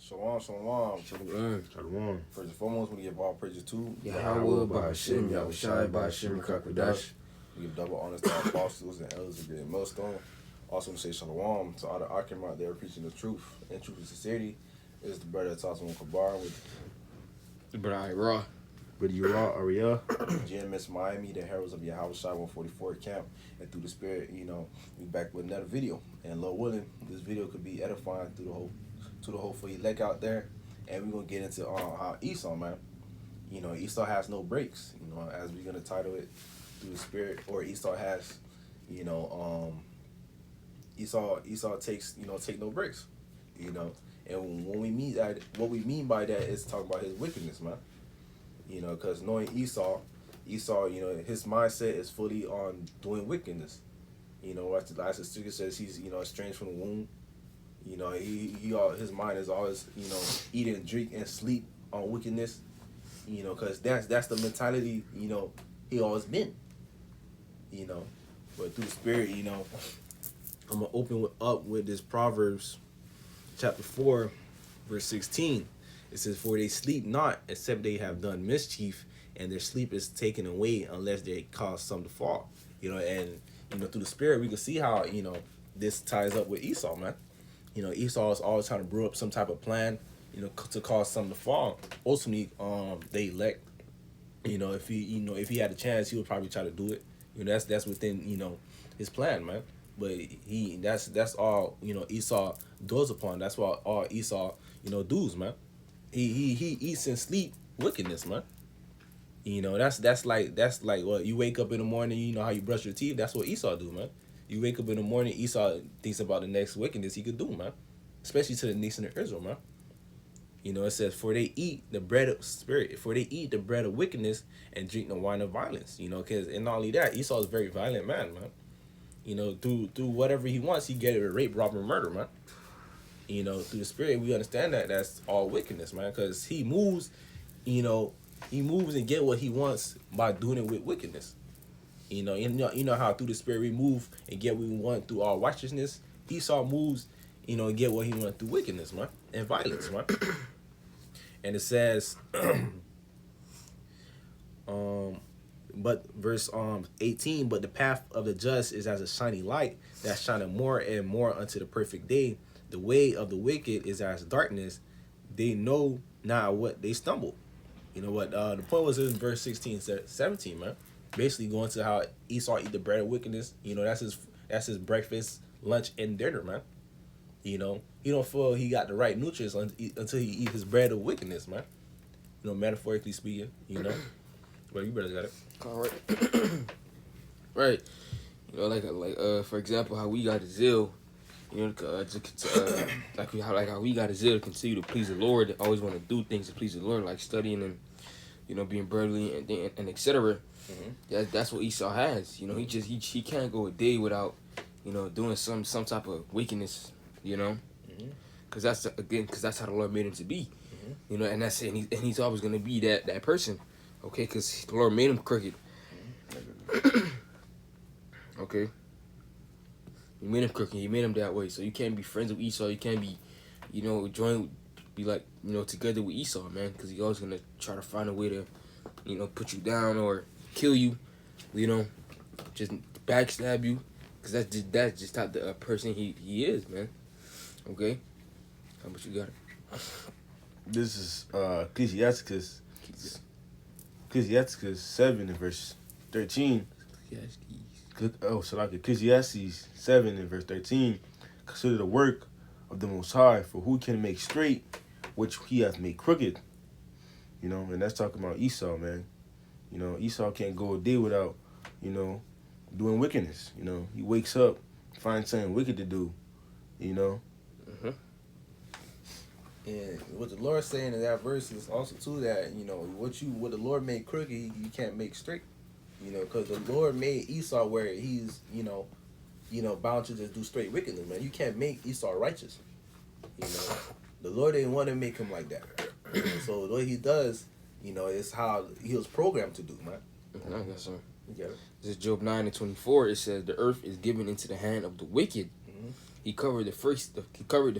Shalom, shalom. Shalom. First and foremost, we give all praises to Yahweh, Ba'Hashem, Yahushai, Ba'Hashem, Rakakwadash. We give double honors to our apostles and elders of the great millstone. Also, we say shalom to all the Akim out there preaching the truth and truth and sincerity. This is the brother Tasman Kabar with Brother Ra. Brother Ura, Ariel. GMS Miami, the Heralds of Yahushai 144 camp. And through the spirit, we back with another video. And Lord willing, this video could be edifying to the whole for elect out there. And we're going to get into how Esau, man. Esau has no breaks, as we're going to title it through the spirit. Or Esau has, Esau takes, take no breaks, And when we mean that, what we mean by that is talking about his wickedness, man. Because knowing Esau, his mindset is fully on doing wickedness. As the scripture says, he's, estranged from the womb. His mind is always, eat and drink and sleep on wickedness. Because that's the mentality, he always been. But through the spirit, I'm gonna open up with this Proverbs, chapter 4, verse 16. It says, "For they sleep not, except they have done mischief, and their sleep is taken away unless they cause some to fall." And through the spirit, we can see how this ties up with Esau, man. Esau is always trying to brew up some type of plan, to cause something to fall. Ultimately, they elect. If he had a chance, he would probably try to do it. That's within his plan, man. But that's all Esau dwells upon. That's what all Esau does, man. He eats and sleep wickedness, man. That's like what you wake up in the morning. How you brush your teeth. That's what Esau do, man. You wake up in the morning, Esau thinks about the next wickedness he could do, man. Especially to the nation of Israel, man. It says, "For they eat the bread of spirit, for they eat the bread of wickedness and drink the wine of violence." Because and not only that, Esau is a very violent man, man. Through whatever he wants, he get it with rape, robbery, murder, man. Through the spirit, we understand that that's all wickedness, man. Because he moves, and get what he wants by doing it with wickedness. How through the spirit we move and get what we want through our righteousness. Esau moves, and get what he wants through wickedness, man, and violence, man. And it says, but verse 18, "But the path of the just is as a shining light that shineth more and more unto the perfect day. The way of the wicked is as darkness. They know not what they stumble." The point was in verse 16, 17, man. Basically going to how Esau eat the bread of wickedness. That's his breakfast, lunch, and dinner, man. He don't feel he got the right nutrients until he eat his bread of wickedness, man. Metaphorically speaking, But you better got it. Correct. Right. For example, how we got a zeal, like how we got a zeal to continue to please the Lord. They always want to do things to please the Lord, like studying and being brotherly and etc. Mm-hmm. That's what Esau has. He can't go a day without doing some type of wickedness. Because that's how the Lord made him to be. Mm-hmm. And he's always gonna be that person. Okay, because the Lord made him crooked. Okay. He made him crooked. He made him that way. So you can't be friends with Esau. You can't be, together with Esau, man. Because he's always going to try to find a way to, put you down or kill you. Just backstab you. Because that's just how the person he is, man. Okay? How much you got? This is Ecclesiastes 7 and verse 13. Ecclesiastes 7 and verse 13. "Consider the work of the Most High, for who can make straight which he hath made crooked?" And that's talking about Esau, man. Esau can't go a day without, doing wickedness. He wakes up, finds something wicked to do, Mm-hmm. And what the Lord's saying in that verse is also too that what the Lord made crooked, you can't make straight. Because the Lord made Esau where he's bound to just do straight wickedness, man. You can't make Esau righteous. The Lord didn't want to make him like that. So what he does, is how he was programmed to do, man. I guess so. You get it? This is Job 9 and 24. It says, "The earth is given into the hand of the wicked. Mm-hmm. He covered the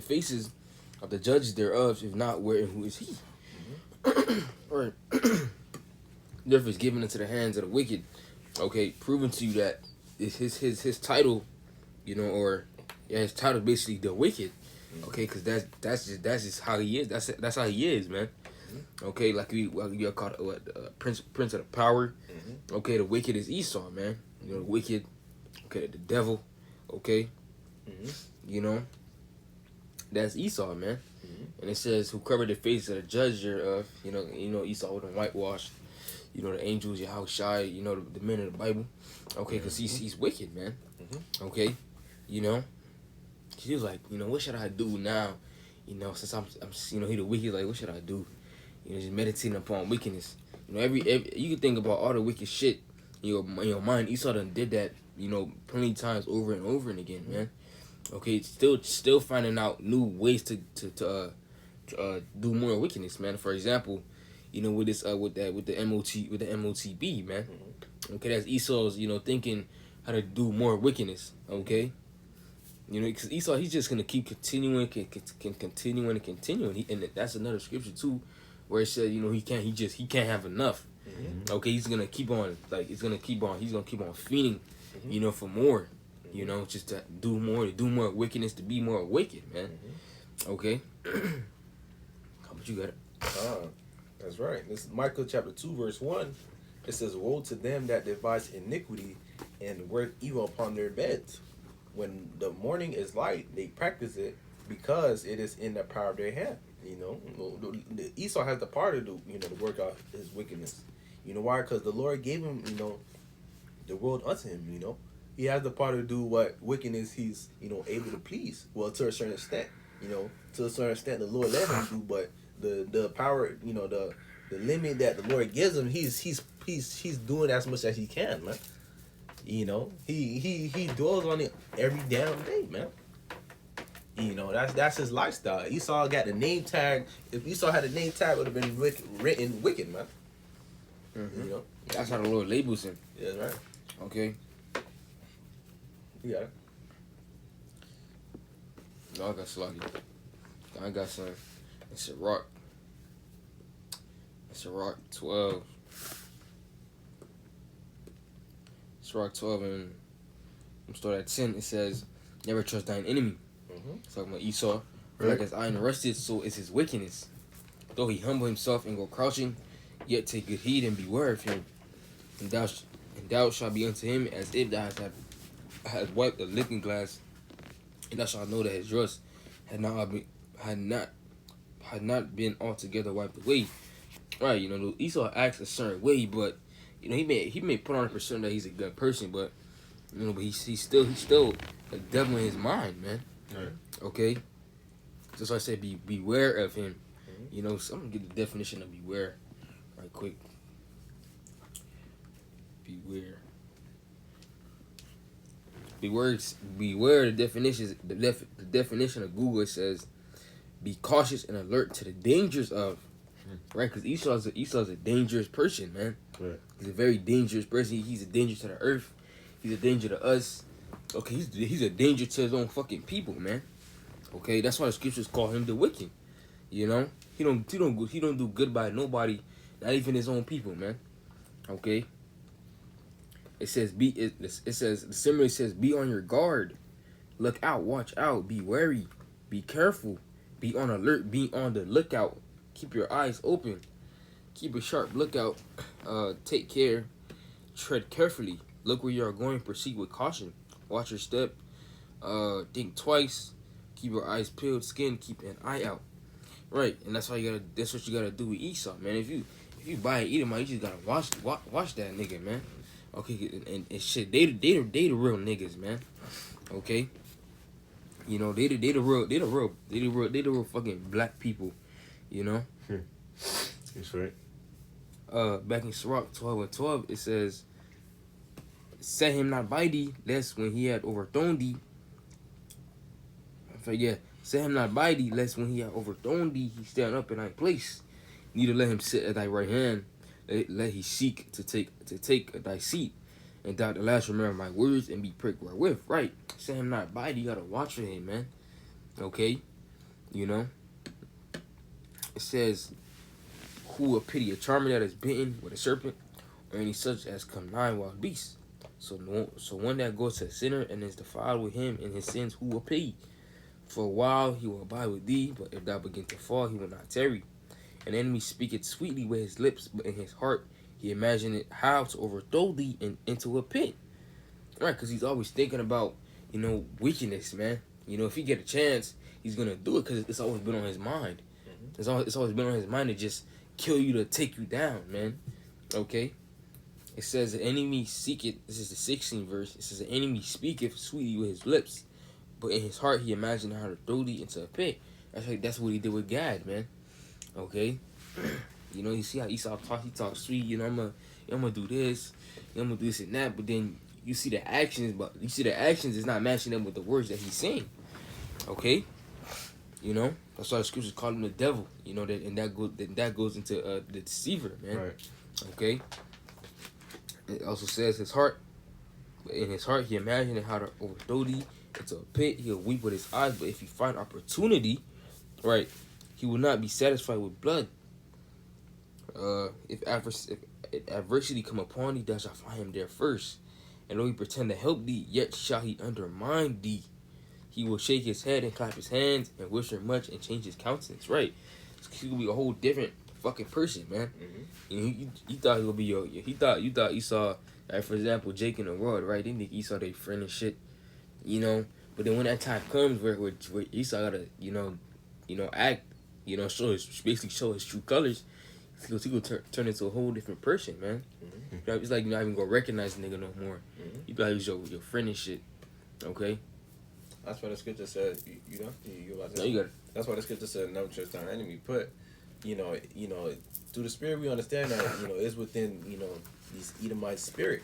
faces of the judges thereof, if not, where and who is he? Right. Therefore, is given into the hands of the wicked. Okay, proving to you that his title, or his title basically the wicked. Okay, because that's just how he is. That's how he is, man. Okay, like we called prince of the power. Okay, the wicked is Esau, man. The wicked. Okay, the devil. Okay, that's Esau, man. And it says, "Who covered the face of the judge thereof?" Esau with them whitewashed. The angels, Yahushai. The men of the Bible. Okay, because he's wicked, man. Okay, he was like, what should I do now? Since I'm he the wicked. Like, what should I do? Just meditating upon wickedness. Every you can think about all the wicked shit in your mind. Esau done did that, plenty times over and over and again, man. Okay, still finding out new ways to do more wickedness, man. For example, with this with the MOTB, man. Okay, that's Esau's, thinking how to do more wickedness. Okay, because Esau, he's just gonna keep continuing, continuing and continuing. And that's another scripture too, where it said, he can't have enough. Okay, he's gonna keep on, he's gonna keep on feeding, for more. Just to do more wickedness, to be more wicked, man. Okay. How much you got it? That's right. This is Micah chapter 2, verse 1. It says, "Woe to them that devise iniquity and work evil upon their beds. When the morning is light, they practice it because it is in the power of their hand." Esau has the power to do, to work out his wickedness. Why? Because the Lord gave him, the world unto him. He has the power to do what wickedness he's, able to please. Well, to a certain extent, to a certain extent, the Lord let him do, but the power, the limit that the Lord gives him, he's doing as much as he can, man. He dwells on it every damn day, man. That's his lifestyle. Esau got the name tag. If Esau had a name tag, it would have been written wicked, man. That's how the Lord labels him. Yeah, that's right. Okay. Yeah. No, I got sluggy. I got some. It's a rock. It's a rock 12. It's rock 12, and I'm starting at 10. It says, "Never trust thine enemy." It's talking about Esau. Right. Like as iron rusted, so is his wickedness. Though he humble himself and go crouching, yet take good heed and beware of him. And thou shalt be unto him as if thou hast wiped a looking glass, and thou shalt know that his rust had not been altogether wiped away. Right, Esau acts a certain way, but he may put on a persona that he's a good person, but but he's still a devil in his mind, man. Right. Okay, that's why I said beware of him. So I'm gonna get the definition of beware right quick. Beware. Beware. The definition. The definition of Google, it says, be cautious and alert to the dangers of. Right, because Esau's a dangerous person, man. Right. He's a very dangerous person. He's a danger to the earth. He's a danger to us. Okay, he's a danger to his own fucking people, man. Okay, that's why the scriptures call him the wicked. He don't do good by nobody, not even his own people, man. Okay. It says similarly says, be on your guard, look out, watch out, be wary, be careful, be on alert, be on the lookout, keep your eyes open, keep a sharp lookout, take care, tread carefully, look where you are going, proceed with caution, watch your step, think twice, keep your eyes peeled, keep an eye out. Right, and that's what you gotta do with Esau, man. If you buy and eat him, you just gotta watch that nigga, man. Okay, and shit, they the real niggas, man. Okay, they the real fucking black people, That's right. Back in Sirach 12:12, it says, "Set him not by thee, lest when he had overthrown thee." Set him not by thee, lest when he had overthrown thee, he stand up in thy place. Neither let him sit at thy right hand, let he seek to take thy seat. And thou at last remember my words and be pricked wherewith. Right. Set him not by thee, you gotta watch for him, man. Okay? it says, who will pity a charmer that is bitten with a serpent, or any such as come nigh wild beasts? So one that goes to a sinner and is defiled with him in his sins, who will pity? For a while he will abide with thee, but if thou begin to fall, he will not tarry. An enemy speaketh sweetly with his lips, but in his heart he imagineth how to overthrow thee into a pit. Right, because he's always thinking about, wickedness, man. If he get a chance, he's going to do it because it's always been on his mind. It's always been on his mind to just kill you, to take you down, man. Okay? It says, the enemy seeketh, this is the 16th verse, it says, the enemy speaketh sweetly with his lips, but in his heart he imagined how to throw thee into a pit. That's what he did with Gad, man. Okay? You see how Esau talks, he talks sweet, I'm gonna do this, I'm gonna do this and that, but then you see the actions, is not matching up with the words that he's saying. Okay? That's why the scriptures call him the devil, that goes into the deceiver, man. Right. Okay? It also says in his heart he imagined how to overthrow thee into a pit. He'll weep with his eyes, but if he find opportunity, right, he will not be satisfied with blood. If adversity come upon thee, thou shalt find him there first. And though he pretend to help thee, yet shall he undermine thee. He will shake his head and clap his hands and whisper much and change his countenance. Right, he will be a whole different fucking person, man. He thought he would be you thought Esau, like for example, Jake and the world, right? They think Esau they friend and shit, But then when that time comes where Esau gotta, act, basically show his true colors, he will turn into a whole different person, man. It's like you're not even gonna recognize the nigga no more. You thought he was your friend and shit. Okay. That's why the scripture said, you about to No, you got it. That's why the scripture said, never trust our enemy. But, through the spirit we understand that, it's within, these Edomite spirit,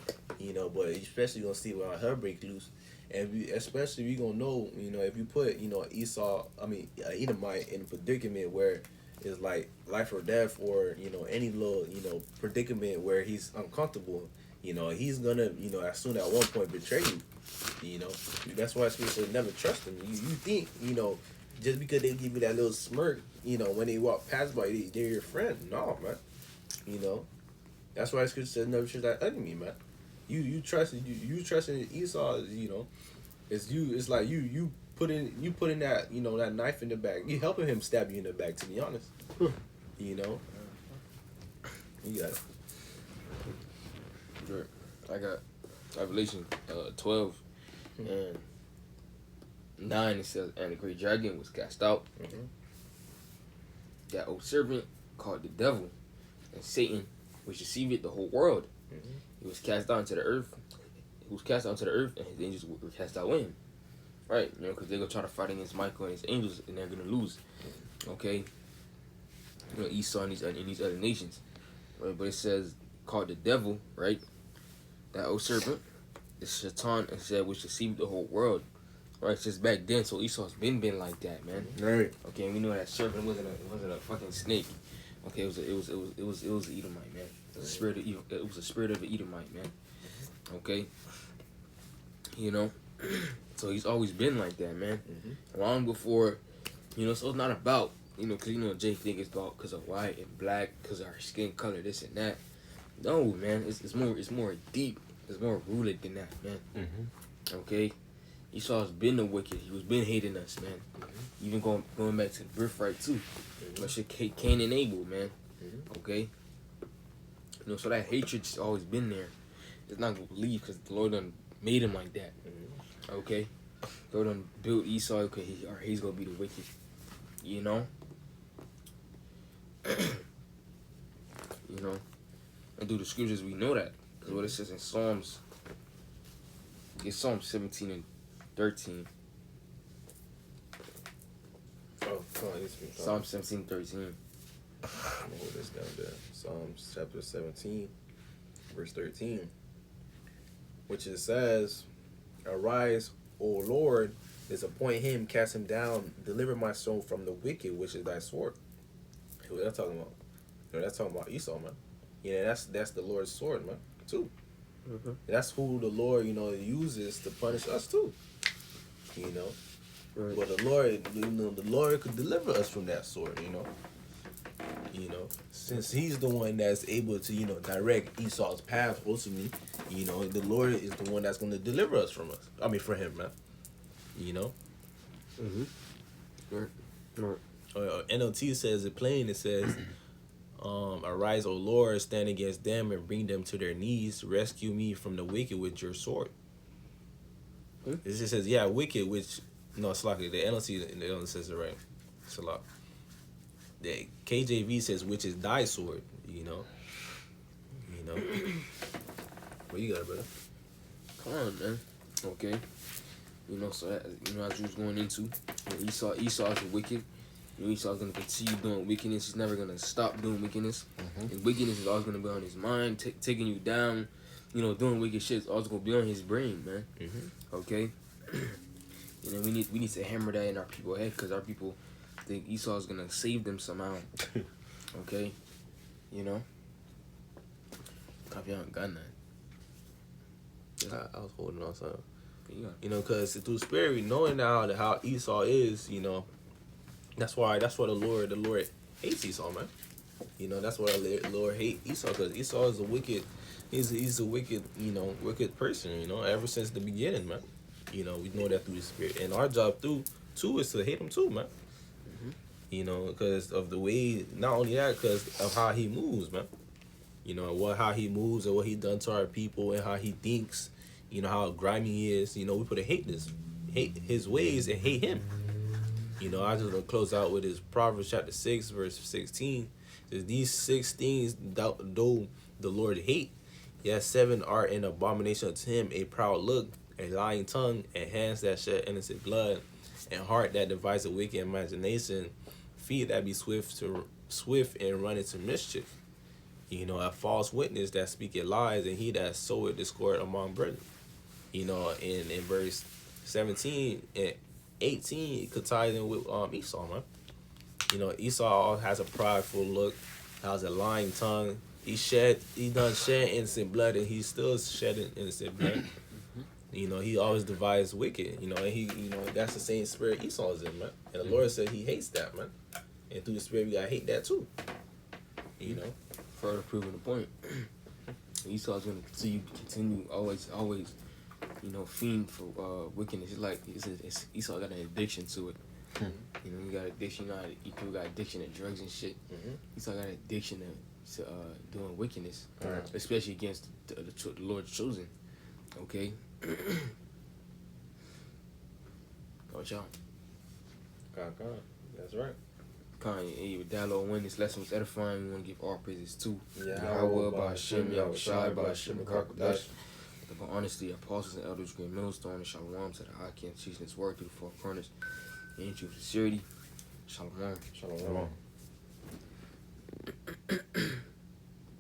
but especially gonna see when her break loose. And we gonna know, if you put, Edomite in a predicament where it's like life or death, or, any little, predicament where he's uncomfortable, he's gonna, as soon at one point betray you. That's why scripture says never trust them. You think, just because they give you that little smirk, when they walk past by you, they're your friend. No, man. That's why scripture says never trust that enemy, man. You trust in Esau, it's like you put in that, that knife in the back. You helping him stab you in the back, to be honest. You got it. Sure. I got Revelation 12 and 9. It says, and the great dragon was cast out. That old serpent called the devil, and Satan, which deceived the whole world. He was cast down to the earth. And his angels were cast out with him. Right, because they're gonna try to fight against Michael and his angels, and they're gonna lose. Okay. Esau and these other nations. Right, but it says called the devil, right? That old serpent, the Shaitan, and said which deceived the whole world. Right, since back then, so Esau's been like that, man. Right. Okay, and we know that serpent wasn't a fucking snake. Okay, it was an Edomite, man. It was a spirit of evil. It was a spirit of an Edomite, man. Okay. So he's always been like that, man. Long before, so it's not about, because Jake think it's about because of white and black, because of our skin color, this and that. No, man, it's more deep. It's more rooted than that, man. Okay. Esau's been the wicked. He was been hating us, man. Even going back to the birthright too. That shit Cain and Abel, man. Okay. So that hatred's always been there. It's not gonna leave because the Lord done made him like that. Okay. The Lord done built Esau. Okay, he's gonna be the wicked. And through the scriptures we know that, because what it says in Psalms. It's Psalm 17 and 13. Oh, come on, this is Psalm 17, 13. I'm gonna hold this down there. Psalms chapter 17, verse 13. Which it says, arise, O Lord, disappoint him, cast him down, deliver my soul from the wicked, which is thy sword. Who that talking about? That's talking about Esau, man. That's the Lord's sword, man, too. That's who the Lord, uses to punish us too. Right. But the Lord, the Lord could deliver us from that sword, You know, since he's the one that's able to, direct Esau's path ultimately, the Lord is the one that's going to deliver us from us. I mean, for him, man. You know? Right. Right. NLT says it plain. It says, arise, O Lord, stand against them and bring them to their knees. Rescue me from the wicked with your sword. It just says, yeah, wicked, which, no, it's like the NLT says it right. It's a lot. The KJV says, which is thy sword, What you got, brother? Come on, man. Okay. So as you was going into, Esau is wicked. Esau's gonna continue doing wickedness. He's never gonna stop doing wickedness. His wickedness is always gonna be on his mind, taking you down. Doing wicked shit is always gonna be on his brain, man. Okay. We need to hammer that in our people's head, because our people think Esau's gonna save them somehow. Okay. Copy on gun that. I was holding on something. Yeah. Because through spirit, we knowing now how Esau is, that's why the Lord hates Esau, man. That's why the Lord hates Esau, because Esau is a wicked, he's a wicked, wicked person, ever since the beginning, man. We know that through the spirit. And our job too is to hate him too, man. Because of the way, not only that, because of how he moves, man. How he moves and what he done to our people and how he thinks, how grimy he is. We put to hate his ways and hate him. I just want to close out with his Proverbs chapter 6, verse 16. It says, these 6 things though the Lord hate, yet 7 are an abomination unto him: a proud look, a lying tongue, and hands that shed innocent blood, and heart that devises a wicked imagination, feet that be swift and run into mischief. A false witness that speaketh lies, and he that soweth discord among brethren. In verse 17 and 18, it could tie in with Esau, man. Esau has a prideful look, has a lying tongue. He done shed innocent blood, and he's still shedding innocent blood. He always devises wicked. And he, that's the same spirit Esau is in, man. And the Lord said he hates that, man. And through the spirit, we gotta hate that too. Further proving the point. Esau's gonna continue always, fiend for wickedness. It's like Esau got an addiction to it. You got addiction. People got addiction to drugs and shit. Esau got an addiction to doing wickedness, especially against the Lord's chosen. Okay. Watch out. God. That's right. Kanye, with that Lord, when this lesson was edifying, we want to give all praises to Yahweh, by Hashem, Yahushai, by Hashem, and Karkadash. Upon honesty, apostles and elders, great millstone, and shalom to the Hakim, teaching his word to the four corners, and true sincerity. Shalom. Shalom.